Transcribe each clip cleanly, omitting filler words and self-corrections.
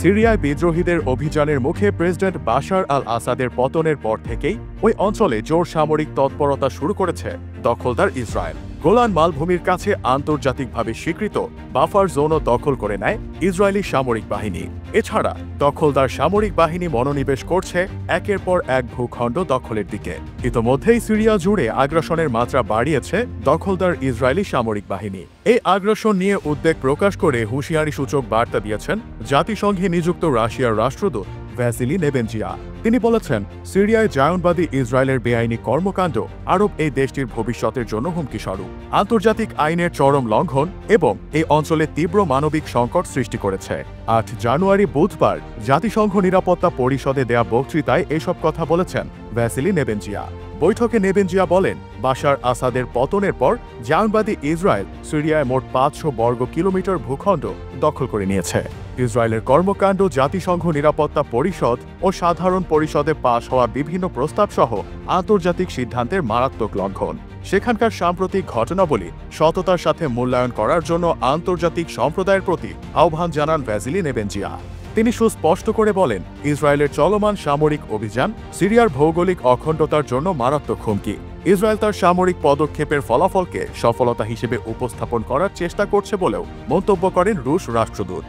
সিরিয়ায় বিদ্রোহীদের অভিযানের মুখে প্রেসিডেন্ট বাশার আল আসাদের পতনের পর থেকেই ওই অঞ্চলে জোর সামরিক তৎপরতা শুরু করেছে দখলদার ইসরায়েল। গোলান মালভূমির কাছে আন্তর্জাতিকভাবে স্বীকৃত বাফার জোনও দখল করে নেয় ইসরায়েলি সামরিক বাহিনী। এছাড়া দখলদার সামরিক বাহিনী মনোনিবেশ করছে একের পর এক ভূখণ্ড দখলের দিকে। ইতোমধ্যেই সিরিয়া জুড়ে আগ্রাসনের মাত্রা বাড়িয়েছে দখলদার ইসরায়েলি সামরিক বাহিনী। এই আগ্রাসন নিয়ে উদ্বেগ প্রকাশ করে হুঁশিয়ারি সূচক বার্তা দিয়েছেন জাতিসংঘে নিযুক্ত রাশিয়ার রাষ্ট্রদূত ভ্যাসিলি নেবেনজিয়া। তিনি বলেছেন, সিরিয়ায় জায়নবাদী ইসরায়েলের বেআইনি কর্মকাণ্ড আরব এই দেশটির ভবিষ্যতের জন্য হুমকিস্বরূপ, আন্তর্জাতিক আইনের চরম লঙ্ঘন এবং এই অঞ্চলে তীব্র মানবিক সংকট সৃষ্টি করেছে। ৮ জানুয়ারি বুধবার জাতিসংঘ নিরাপত্তা পরিষদে দেয়া বক্তৃতায় এসব কথা বলেছেন ভ্যাসিলি নেবেনজিয়া। বৈঠকে নেবেনজিয়া বলেন, বাশার আসাদের পতনের পর জায়নবাদী ইসরায়েল সিরিয়ায় মোট ৫০০ বর্গ কিলোমিটার ভূখণ্ড দখল করে নিয়েছে। ইসরায়েলের কর্মকাণ্ড জাতিসংঘ নিরাপত্তা পরিষদ ও সাধারণ পরিষদে পাশ হওয়া বিভিন্ন প্রস্তাব সহ আন্তর্জাতিক সিদ্ধান্তের মারাত্মক লঙ্ঘন। সেখানকার সাম্প্রতিক ঘটনাবলী সততার সাথে মূল্যায়ন করার জন্য আন্তর্জাতিক সম্প্রদায়ের প্রতি আহ্বান জানান ভ্যাসিলি নেবেনজিয়া। তিনি সুস্পষ্ট করে বলেন, ইসরায়েলের চলমান সামরিক অভিযান সিরিয়ার ভৌগোলিক অখণ্ডতার জন্য মারাত্মক হুমকি। ইসরায়েল তার সামরিক পদক্ষেপের ফলাফলকে সফলতা হিসেবে উপস্থাপন করার চেষ্টা করছে বলেও মন্তব্য করেন রুশ রাষ্ট্রদূত।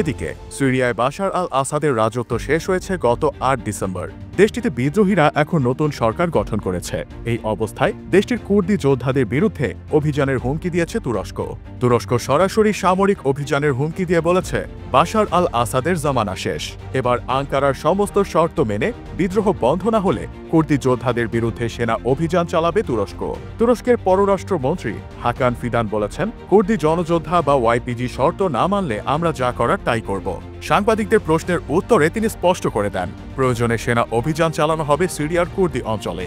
এদিকে সিরিয়ায় বাশার আল আসাদের রাজত্ব শেষ হয়েছে গত ৮ ডিসেম্বর। দেশটিতে বিদ্রোহীরা এখন নতুন সরকার গঠন করেছে। এই অবস্থায় দেশটির কুর্দি যোদ্ধাদের বিরুদ্ধে অভিযানের হুমকি দিয়েছে তুরস্ক। তুরস্ক সরাসরি সামরিক অভিযানের হুমকি দিয়ে বলেছে, বাশার আল আসাদের জামানা শেষ। এবার আঙ্কারার সমস্ত শর্ত মেনে বিদ্রোহ বন্ধ না হলে কুর্দি যোদ্ধাদের বিরুদ্ধে সেনা অভিযান চালাবে তুরস্ক। তুরস্কের পররাষ্ট্রমন্ত্রী হাকান ফিদান বলেছেন, কুর্দি জনযোদ্ধা বা ওয়াইপিজি শর্ত না মানলে আমরা যা করার তাই করব। সাংবাদিকদের প্রশ্নের উত্তরে তিনি স্পষ্ট করে দেন, প্রয়োজনে সেনা অভিযান চালানো হবে সিরিয়ার কুর্দি অঞ্চলে।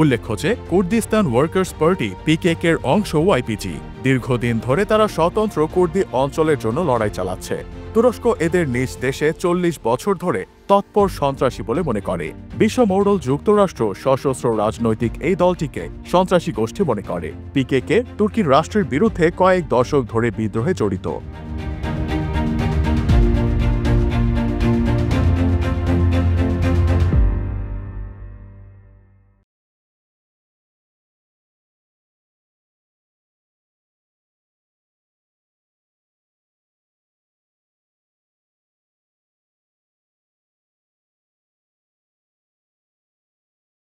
উল্লেখ্য যে কুর্দিস্তান ওয়ার্কার্স পার্টি পিকেকের অংশ ওয়াইপিজি। দীর্ঘদিন ধরে তারা স্বতন্ত্র কুর্দি অঞ্চলের জন্য লড়াই চালাচ্ছে। তুরস্ক এদের নিজ দেশে ৪০ বছর ধরে তৎপর সন্ত্রাসী বলে মনে করে। বিশ্ব মৌড়ল যুক্তরাষ্ট্র সশস্ত্র রাজনৈতিক এই দলটিকে সন্ত্রাসী গোষ্ঠী মনে করে। পিকেকে তুর্কির রাষ্ট্রের বিরুদ্ধে কয়েক দশক ধরে বিদ্রোহে জড়িত।